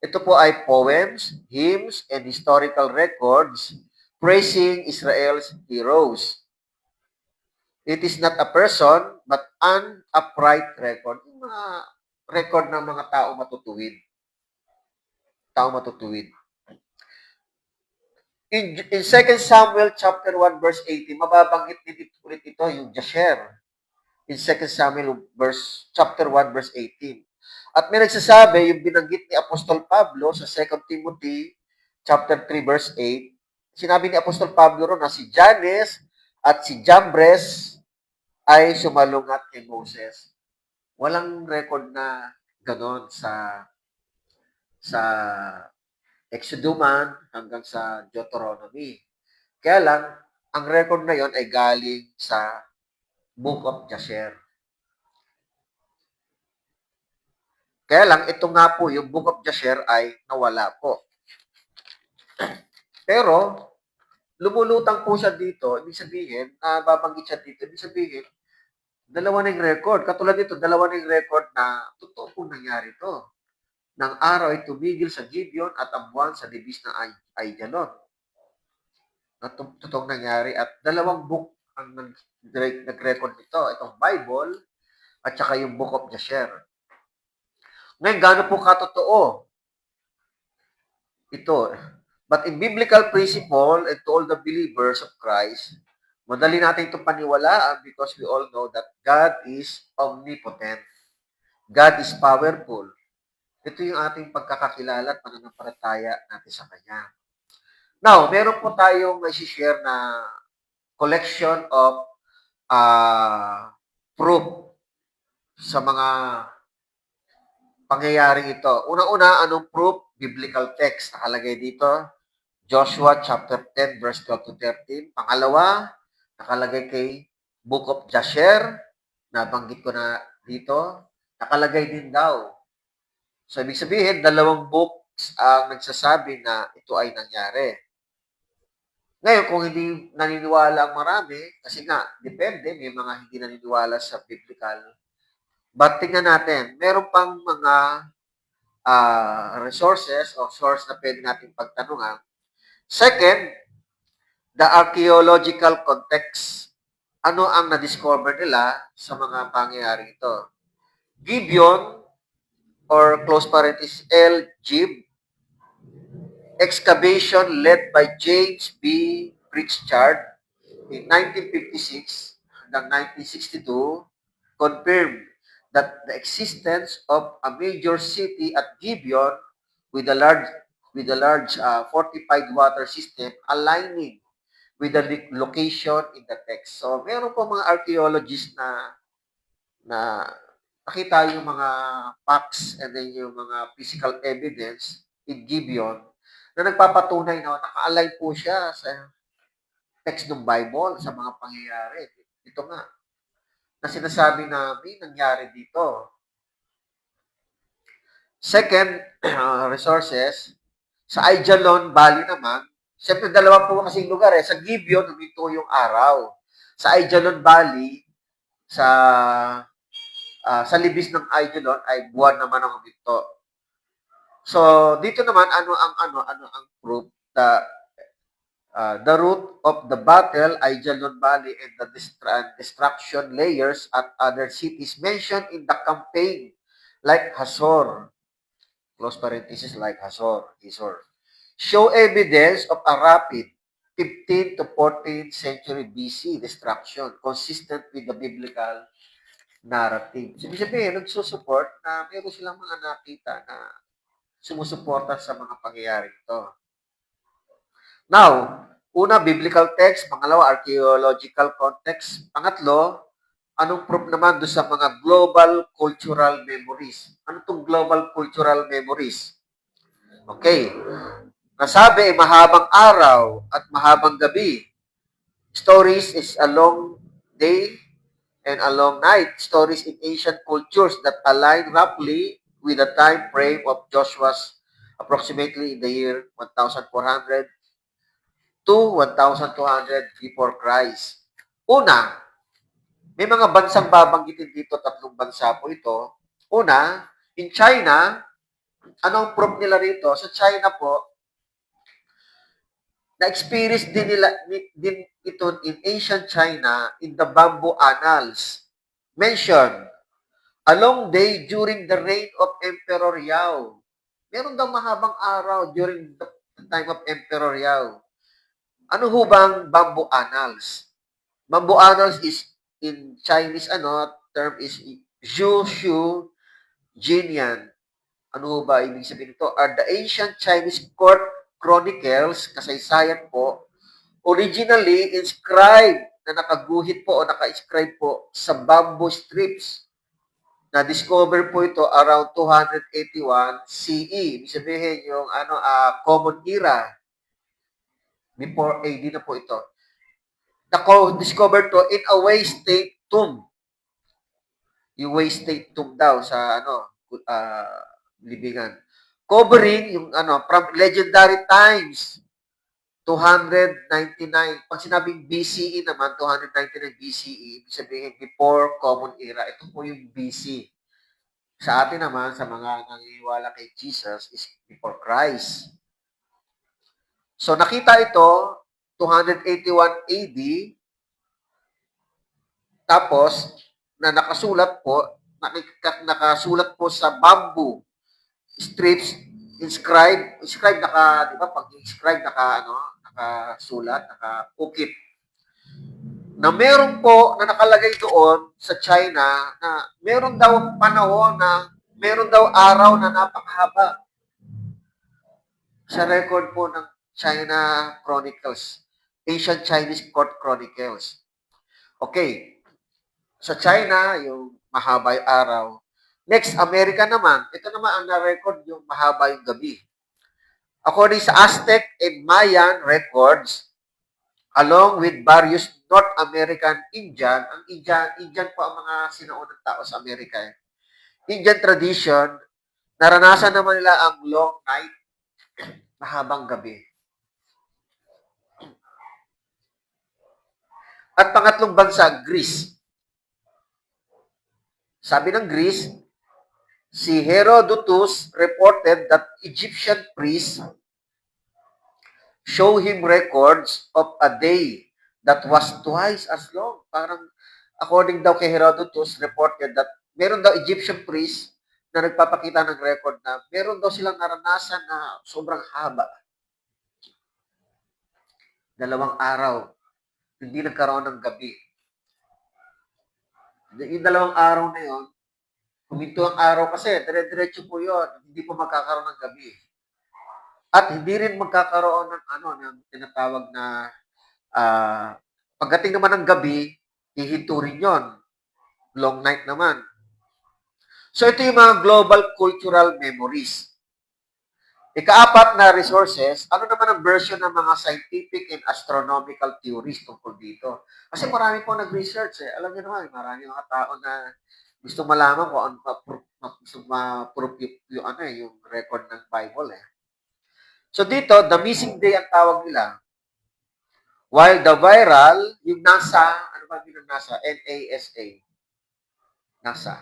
Ito po ay poems, hymns, and historical records praising Israel's heroes. It is not a person, but an upright record. Yung mga record ng mga tao matutuwid. Tao matutuwid. In 2 Samuel chapter 1 verse 18, mababanggit din ulit ito yung Jasher. In 2 Samuel chapter 1 verse 18. At may nagsasabi, yung binanggit ni Apostol Pablo sa 2 Timothy chapter 3 verse 8, sinabi ni Apostol Pablo ron na si Jannes at si Jambres ay sumalungat kay Moses. Walang record na ganon sa Exodus hanggang sa Deuteronomy. Kaya lang, ang record na yon ay galing sa Book of Jasher. Kaya lang, ito nga po, yung Book of Jasher ay nawala po. Pero, lumulutang po siya dito, ibig sabihin, babanggit siya dito, ibig sabihin, dalawa na yung record. Katulad dito, dalawa na yung record na totoo po nangyari to. Nang araw ay tumigil sa Gibeon at ang buwan sa dibis na Aijalon. Na totoong nangyari at dalawang book ang nag-record nito. Itong Bible at saka yung Book of Jasher. Ngayon, gaano po katotoo ito? But in biblical principle and to all the believers of Christ, madali natin itong paniwalaan because we all know that God is omnipotent. God is powerful. Ito yung ating pagkakakilala at pananampalataya natin sa Kanya. Now, meron po tayong i-share na collection of proof sa mga pangyayaring ito. Una-una, anong proof? Biblical text. Nakalagay dito, Joshua chapter 10 verse 12 to 13. Pangalawa, nakalagay kay Book of Jasher. Nabanggit ko na dito. Nakalagay din daw. So, ibig sabihin, dalawang books ang nagsasabi na ito ay nangyari. Ngayon, kung hindi naniniwala ang marami, kasi nga, depende, may mga hindi naniniwala sa biblical. But tingnan natin, meron pang mga resources o source na pwede natin pagtanungan. Second, the archaeological context. Ano ang na-discover nila sa mga pangyayari ito? Gibeon, or close parenthesis, El Gib, excavation led by James B. Pritchard in 1956 hanggang 1962 confirmed that the existence of a major city at Gibeon with a large fortified water system aligning with the location in the text. So, meron po mga archaeologists na nakita yung mga facts and then yung mga physical evidence in Gibeon na nagpapatunay na naka-align po siya sa text ng Bible, sa mga pangyayari. Ito nga, na sinasabi na may nangyari dito. Second, resources, sa Aijalon Valley naman, siyempre dalawa po kasing lugar eh. Sa Gibeon, huminto yung araw. Sa Aijalon Valley, sa sa libis ng Aijalon ay buwan naman ang huminto. So, dito naman ano ang proof that the root of the battle, Aijalon Valley, and the destruction layers at other cities mentioned in the campaign, like Hazor, close parenthesis, like Hazor, show evidence of a rapid 15th to 14th century BC destruction consistent with the biblical narrative. So, ibig sabihin, nagsusupport na meron silang mga nakita na sumusuporta sa mga pangyayari ito. Now, una, biblical text. Pangalawa, archaeological context. Pangatlo, anong proof naman doon sa mga global cultural memories? Ano itong global cultural memories? Okay. Nasabi, mahabang araw at mahabang gabi. Stories is a long day and a long night. Stories in ancient cultures that align roughly with the time frame of Joshua's approximately in the year 1400 to 1200 before Christ. Una, may mga bansang babanggitin dito, tatlong bansa po ito. Una, in China, anong proof nila rito? Sa China po, na-experience din ito in ancient China in the Bamboo Annals. Mention, a long day during the reign of Emperor Yao. Meron daw mahabang araw during the time of Emperor Yao. Ano ho bang Bamboo Annals? Bamboo Annals is in Chinese, term is Zhu Shu Jinyan. Ano ba ibig sabihin nito? Are the ancient Chinese court chronicles, kasaysayan po, originally inscribed na nakaguhit po o naka-inscribe po sa bamboo strips. Na-discover po ito around 281 CE. Ibig sabihin yung Common Era. Before AD na po ito. Na-discover to in a Wei State tomb. Yung Wei State tomb daw sa libingan. Covering yung from legendary times 299. Pag sinabing BCE naman, 299 BCE, ibig sabihin before Common Era. Ito po yung BC. Sa atin naman, sa mga naniniwala kay Jesus, is before Christ. So nakita ito, 281 AD, tapos na nakasulat po sa bamboo strips, inscribe di ba, pag inscribe nakasulat, nakapukit, na meron po na nakalagay doon sa China na meron daw panahon na meron daw araw na napakahaba sa record po ng China Chronicles, Ancient Chinese Court Chronicles. Okay, sa China, yung mahaba yung araw. Next, America naman, ito naman ang na-record yung mahaba yung gabi. According sa Aztec and Mayan records, along with various North American Indian, ang Indian po ang mga sinaunang tao sa Amerika. Indian tradition, naranasan naman nila ang long night, mahabang gabi. At pangatlong bansa, Greece. Sabi ng Greece, si Herodotus reported that Egyptian priests show him records of a day that was twice as long. Parang, according daw kay Herodotus, reported that meron daw Egyptian priest na nagpapakita ng record na meron daw silang naranasan na sobrang haba. 2 araw. Hindi nagkaroon ng gabi. Yung 2 araw na yun, huminto ang araw kasi, dire-diretso po yun. Hindi po magkakaroon ng gabi. At hindi rin magkakaroon ng ng tinatawag na pagdating naman ng gabi, hihinto rin yun. Long night naman. So ito yung mga global cultural memories. Ikaapat na resources, ano naman ang version ng mga scientific and astronomical theories tungkol dito? Kasi marami po nag-research eh. Alam niyo naman, marami mga tao na gusto malaman kung ano, ma-proof yung ano yung record ng Bible eh. So dito, the missing day ang tawag nila. While the viral, yung NASA, ano ba yung NASA? NASA. NASA.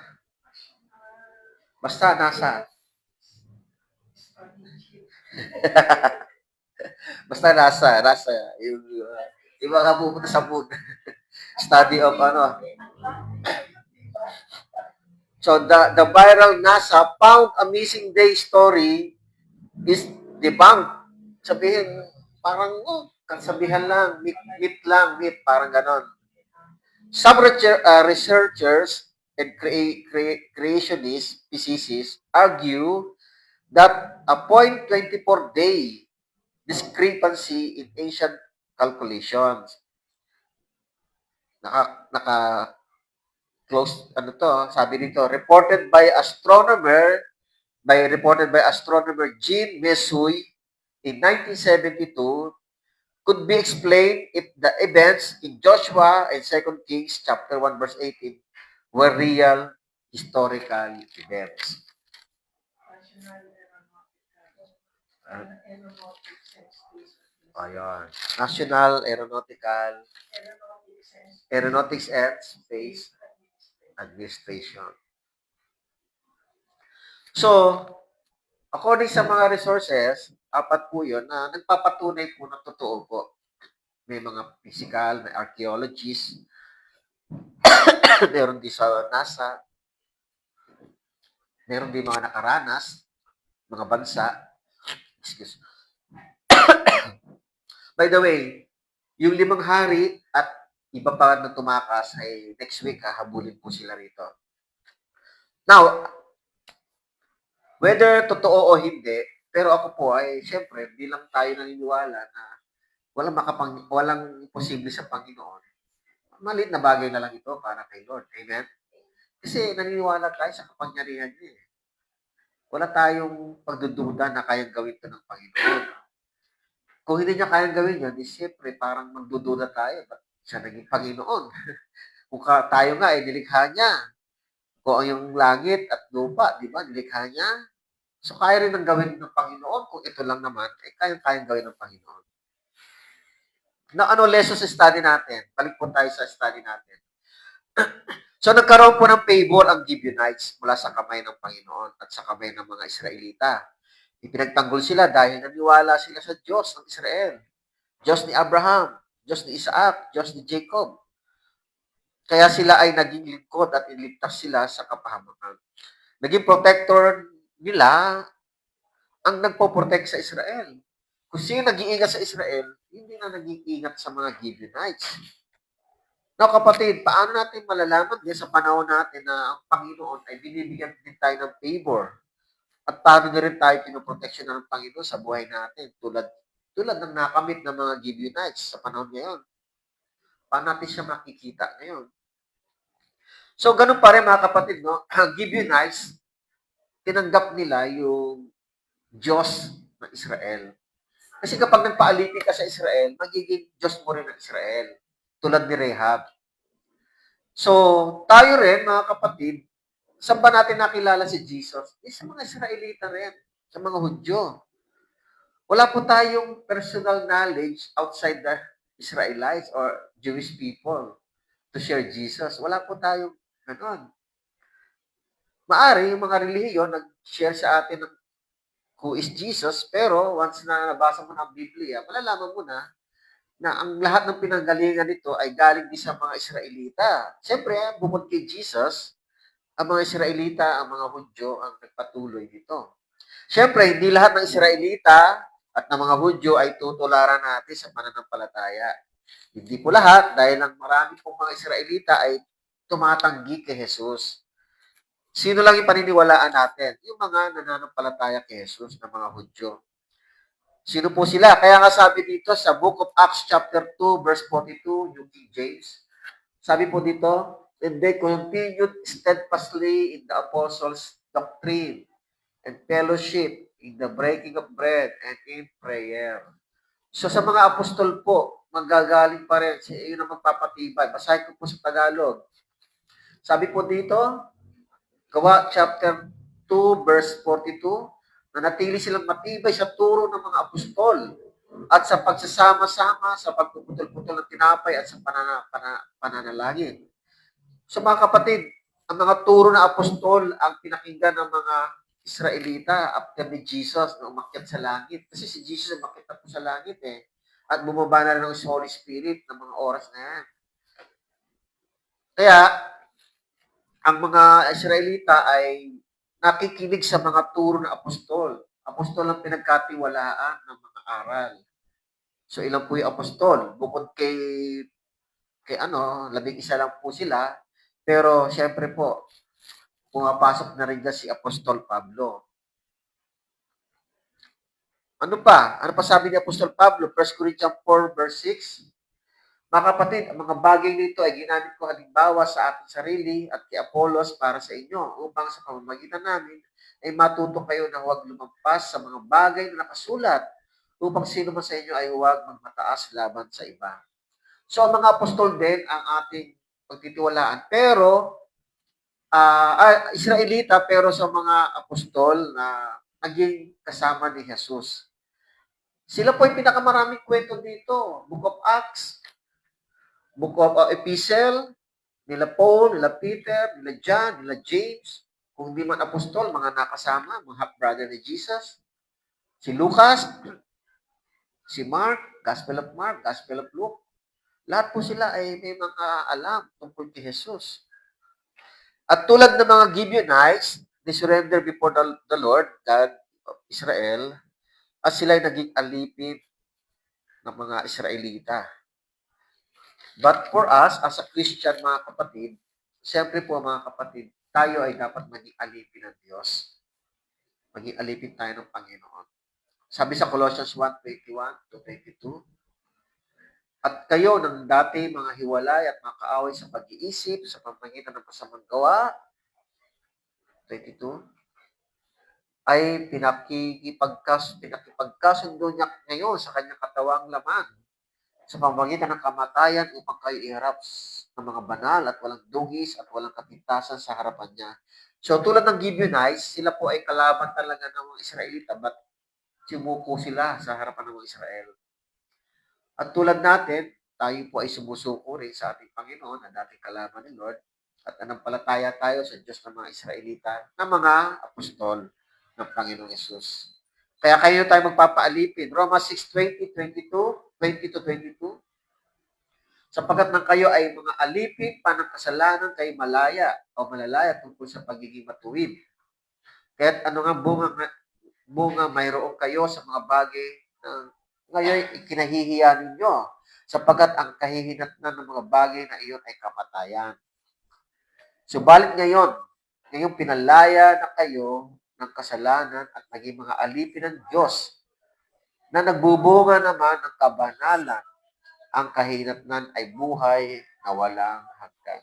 Basta NASA. Basta NASA. Yung mga pupunta sa moon. Study of ano. So the viral NASA found a missing day story is debunked. Sabihin, parang, kasabihan lang, myth, parang ganon. Some researchers and creationist physicists argue that a 0.24 day discrepancy in ancient calculations. Naka close ano to, sabi dito, reported by astronomer Jean Mesuy in 1972 could be explained if the events in Joshua and 2 Kings chapter 1 verse 18 were real historical events. Ayun. National Aeronautics and Space Administration. So, according sa mga resources, 4 po yun na nagpapatunay po na totoo po. May mga physical, may archaeologists, meron din sa NASA, meron din mga nakaranas, mga bansa. Excuse. By the way, yung 5 hari at iba pa na tumakas ay next week hahabulin po sila rito. Now, whether totoo o hindi, pero ako po ay siyempre bilang tayo naniniwala na walang imposible sa Panginoon. Maliit na bagay na lang ito para kay Lord. Amen? Kasi naniniwala tayo sa kapangyarihan niya. Wala tayong pagdududa na kayang gawin ito ng Panginoon. Kung hindi niya kayang gawin yun, di siyempre parang magdududa tayo. Ba't siya naging Panginoon? Kung tayo nga ay nilikha niya. Kung yung langit at lupa, di ba, nilikha niya. So, kaya rin ang gawin ng Panginoon. Kung ito lang naman, ay kayang gawin ng Panginoon. Na ano lessons sa study natin? Balik po tayo sa study natin. So, nagkaroon po ng favor ang Gibeonites mula sa kamay ng Panginoon at sa kamay ng mga Israelita. Ipinagtanggol sila dahil naniwala sila sa Diyos ng Israel. Diyos ni Abraham, Diyos ni Isaac, Diyos ni Jacob. Kaya sila ay naging lingkod at iniligtas sila sa kapahamakan. Naging protector nila ang nagpo-protect sa Israel. Kung sino nag-iingat sa Israel, hindi na nag-iingat sa mga Gibeonites. Now, kapatid, paano natin malalaman din sa panahon natin na ang Panginoon ay binibigyan din tayo ng favor? At paano na rin tayo pinoproteksyon ng Panginoon sa buhay natin tulad ng nakamit ng mga Gibeonites sa panahon ngayon? Paano natin siya makikita ngayon? So, ganun pa rin mga kapatid, no? Ang Gibeonites, tinanggap nila yung Diyos ng Israel. Kasi kapag nagpaalipin ka sa Israel, magiging Diyos mo rin ng Israel. Tulad ni Rehab. So, tayo rin, mga kapatid, saan ba natin nakilala si Jesus? Sa mga Israelita rin, sa mga Hudyo. Wala po tayong personal knowledge outside the Israelites or Jewish people to share Jesus. Wala po tayong ganon. Maari, yung mga relihiyon, nag-share sa atin ng who is Jesus, pero once na nabasa mo ng Biblia, malalaman mo na ang lahat ng pinanggalingan nito ay galing din sa mga Israelita. Siyempre, bukod kay Jesus, ang mga Israelita, ang mga Hudyo, ang nagpatuloy dito. Siyempre, hindi lahat ng Israelita at ng mga Hudyo ay tutularan natin sa pananampalataya. Hindi po lahat, dahil ang marami pong mga Israelita ay tumatanggi kay Jesus. Sino lang yung paniniwalaan natin? Yung mga nananampalataya kay Jesus na mga Hudyo. Sino po sila? Kaya nga sabi dito sa Book of Acts chapter 2 verse 42, New King James, sabi po dito, and they continued steadfastly in the apostles' doctrine and fellowship, in the breaking of bread and in prayer. So sa mga apostol po, manggagaling pa rin, yun ang magpapatibay. Basahin ko po sa Tagalog. Sabi po dito, Gawa chapter 2 verse 42, nanatili silang matibay sa turo ng mga apostol at sa pagsasama-sama sa pagpuputol-putol ng tinapay at sa pananalangin. So mga kapatid, ang mga turo ng apostol ang pinakinggan ng mga Israelita after ni Jesus na umakyat sa langit. Kasi si Jesus umakyat na po sa langit eh. At bumaba na rin ng Holy Spirit ng mga oras na yan. Kaya, ang mga Israelita ay nakikinig sa mga turo ng apostol. Apostol ang pinagkatiwalaan ng mga aral. So ilan po yung apostol? Bukod kay ano, 11 lang po sila. Pero syempre po, pumapasok na rin dyan si Apostol Pablo. Ano pa? Ano pa sabi ni Apostol Pablo? 1 Corinthians 4 verse 6. Mga kapatid, ang mga bagay nito ay ginamit ko halimbawa sa ating sarili at kay Apollos para sa inyo upang sa pamamagitan namin ay matuto kayo na huwag lumampas sa mga bagay na nakasulat upang sino man sa inyo ay huwag magmataas laban sa iba. So, ang mga apostol din ang ating pagtitiwalaan. Pero, Israelita, pero sa mga apostol na naging kasama ni Jesus. Sila po yung pinakamaraming kwento dito. Book of Acts, Book of Epistle, nila Paul, nila Peter, nila John, nila James, kung di man apostol, mga nakasama, mga half-brother ni Jesus, si Lucas, si Mark, Gospel of Mark, Gospel of Luke, lahat po sila ay may mga alam tungkol kay Jesus. At tulad ng mga Gibeonites, they surrender before the Lord, God of Israel, at sila ay naging alipin ng mga Israelita. But for us, as a Christian, mga kapatid, siyempre po mga kapatid, tayo ay dapat maging alipin ng Diyos. Maging alipin tayo ng Panginoon. Sabi sa Colossians 1:21-22, at kayo ng dati mga hiwalay at mga kaaway sa pag-iisip, sa pamagitan ng masamang gawa, 22, ay pinakipagkasundo niya ngayon sa kanyang katawang laman sa pamamagitan ng kamatayan upang kayo iharap ng mga banal at walang dugis at walang kapintasan sa harapan niya. So tulad ng Gibeonites, sila po ay kalaban talaga ng mga Israelita but sumuko sila sa harapan ng mga Israel. At tulad natin, tayo po ay sumusuko rin sa ating Panginoon na dating kalaban ni Lord at anampalataya tayo sa Diyos ng mga Israelita na mga apostol ng Panginoong Yesus. Kaya kayo tayo magpapaalipin. Romans 6:20-22, sapagkat nang kayo ay mga alipin pa ng kasalanan kay malalaya tungkol sa pagiging matuwid. Kaya't ano nga bunga mayroon kayo sa mga bagay na ngayon ikinahihiya ninyo, sapagkat ang kahihinatnan ng mga bagay na iyon ay kamatayan. Subalit ngayong pinalaya na kayo ng kasalanan at naging mga alipin ng Diyos na nagbubunga naman ng kabanalan, ang kahinatnan ay buhay na walang hanggan.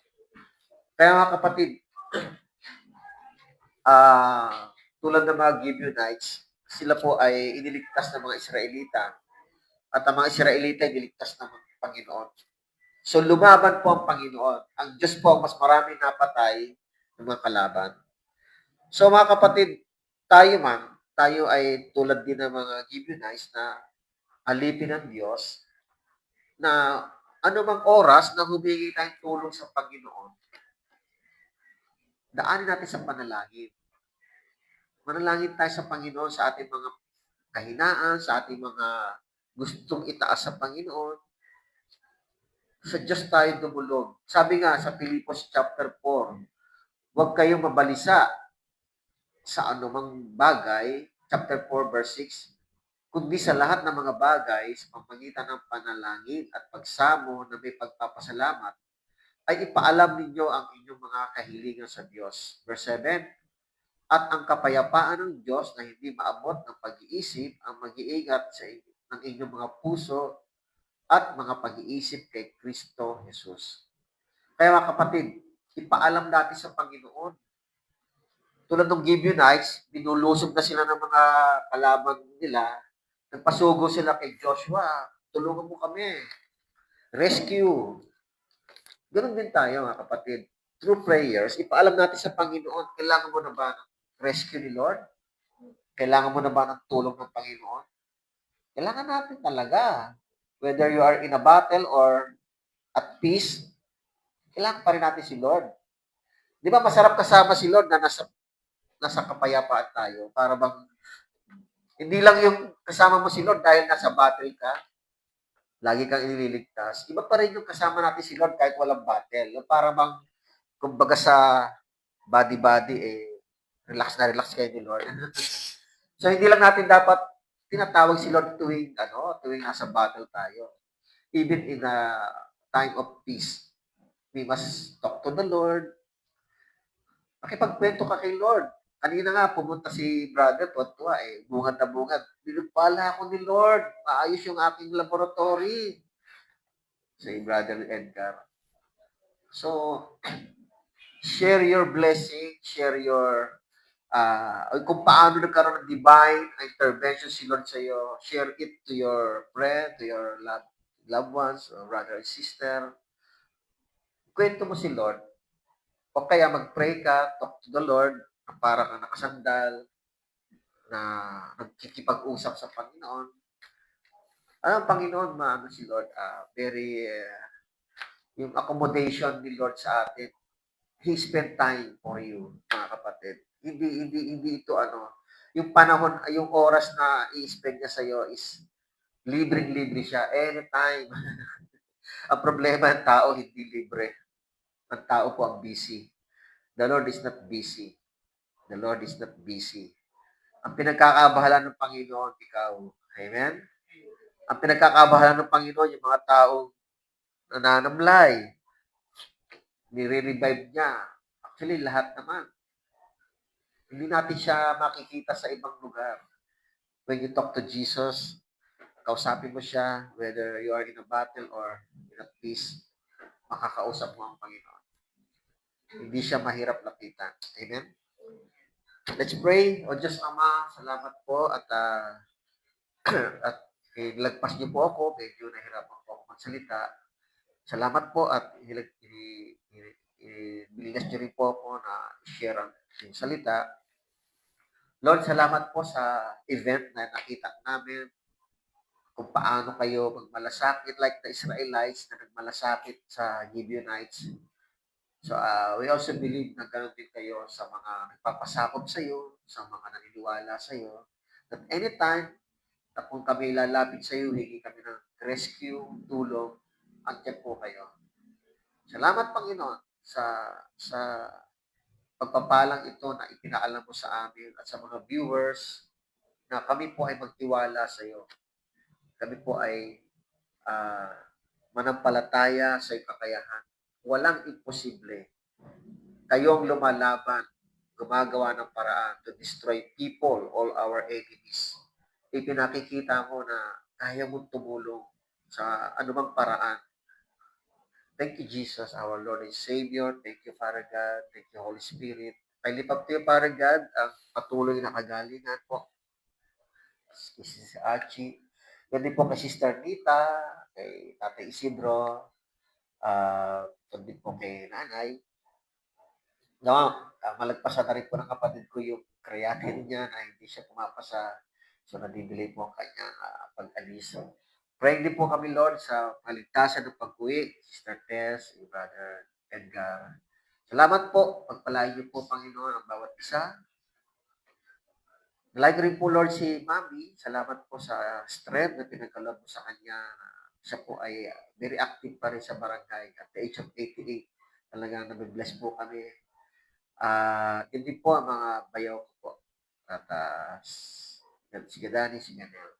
Kaya mga kapatid, tulad ng mga Gibeonites, sila po ay iniligtas ng mga Israelita at ang mga Israelita ay iniligtas ng Panginoon. So lumaban po ang Panginoon. Ang Diyos po ang mas marami napatay ng mga kalaban. So mga kapatid, tayo ay tulad din ng mga Gibeonites na alipin ng Diyos na anumang oras na humingi tayong tulong sa Panginoon, daanin natin sa panalangin. Manalangin tayo sa Panginoon sa ating mga kahinaan, sa ating mga gustong itaas sa Panginoon. Sa Diyos tayo dumulog. Sabi nga sa Filipos chapter 4, huwag kayong mabalisa sa anumang bagay, chapter 4 verse 6, kundi sa lahat ng mga bagay sa pamamagitan ng panalangin at pagsamo na may pagpapasalamat ay ipaalam ninyo ang inyong mga kahilingan sa Diyos. Verse 7, at ang kapayapaan ng Diyos na hindi maabot ng pag-iisip ang mag-iingat sa ng inyong mga puso at mga pag-iisip kay Kristo Jesus. Kaya mga kapatid, ipaalam natin sa Panginoon. Tulad ng Gibeonites, binulusob na sila ng mga kalaban nila. Nagpasugo sila kay Joshua. Tulungan mo kami. Rescue. Ganun din tayo mga kapatid. through prayers, ipaalam natin sa Panginoon, kailangan mo na ba ng rescue ni Lord? Kailangan mo na ba ng tulong ng Panginoon? Kailangan natin talaga. Whether you are in a battle or at peace, kailangan pa rin natin si Lord. Di ba masarap kasama si Lord na nasa kapayapaan tayo? Para bang, hindi lang yung kasama mo si Lord dahil nasa battle ka, lagi kang iniligtas. Iba pa rin yung kasama natin si Lord kahit walang battle. Yung para bang, kumbaga sa body-body, relax kayo ni Lord. So, hindi lang natin dapat tinatawag si Lord tuwing nasa battle tayo. Even in a time of peace, we must talk to the Lord. Makipagkwento ka kay Lord. Kanina nga, pumunta si brother, tuwa bungad na bungad. Pinagpala ako ni Lord, maayos yung aking laboratory. Si brother Edgar. So, share your blessing, share your kung paano nagkaroon ng divine intervention si Lord sa iyo, share it to your friend, to your loved ones, or brother and sister. Kwento mo si Lord. O kaya mag-pray ka, talk to the Lord, na para kang nakasandal, na nagkikipag-usap sa Panginoon. Ang Panginoon, maano si Lord, yung accommodation ni Lord sa atin, He spent time for you, mga kapatid. Hindi ito yung panahon, yung oras na i-spend niya sa iyo is libreng-libre siya anytime. Ang problema ng tao hindi libre. Ang tao po ang busy. The Lord is not busy. The Lord is not busy. Ang pinagkakabahala ng Panginoon, ikaw. Amen? Ang pinagkakabahala ng Panginoon, yung mga taong nananamlay, nire-revive niya. Actually, lahat naman. Hindi natin siya makikita sa ibang lugar. When you talk to Jesus, kausapin mo siya, whether you are in a battle or in a peace, makakausap mo ang Panginoon. Hindi siya mahirap lapitan. Amen? Let's pray. O Diyos Ama, salamat po at at ilagpas niyo po ako. Medyo nahirapan po ako magsalita. Salamat po at bilinas niyo rin po ako na share ang salita. Lord, salamat po sa event na nakita namin kung paano kayo magmalasakit like the Israelites na nagmalasakit sa Gibeonites. So, we also believe na ganoon din kayo sa mga nagpapasakop sa iyo, sa mga naniniwala sa iyo, that anytime na kung kami lalapit sa iyo, hingi kami ng rescue, tulong, andiyan po kayo. Salamat, Panginoon, sa pagpapalang ito na ipinaalam mo sa amin at sa mga viewers na kami po ay magtiwala sa iyo. Kami po ay manampalataya sa iyong kakayahan. Walang imposible. Kayong lumalaban, gumagawa ng paraan to destroy people, all our enemies. Ipinakikita mo na kaya mong tumulong sa anumang paraan. Thank you, Jesus, our Lord and Savior. Thank you, Father God. Thank you, Holy Spirit. Ay lipat ko yung Father God, ang patuloy na kagalingan po. Si Archie. Yan din po kay Sister Nita, kay Tatay Isidro, din po kay Nanay. Malagpasan na rin po ng kapatid ko yung creatinine niya na hindi siya pumapasa. So, nadidelay po ang kanyang pag-alis. Praying din po kami, Lord, sa kaligtasan ng pag-uwi, Sister Tess, Brother Edgar. Salamat po. Pagpalain niyo po, Panginoon, ang bawat isa. Like rin po, Lord, si Mami. Salamat po sa strength na pinagkaloob mo sa kanya. Siya po ay very active pa rin sa barangay at the age of 88. Talagang nabibless po kami. Hindi po ang mga bayaw ko po. At si Gadani, si Ganel.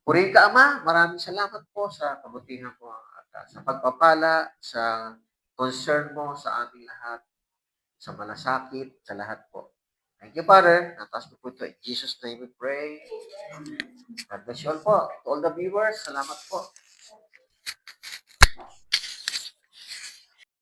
Purihin ka, Ama. Maraming salamat po sa kabutihan mo at sa pagpapala, sa concern mo sa aming lahat, sa malasakit, sa lahat po. Thank you, Father. Nataas mo po ito. In Jesus' name we pray. God bless you all po. To all the viewers, salamat po.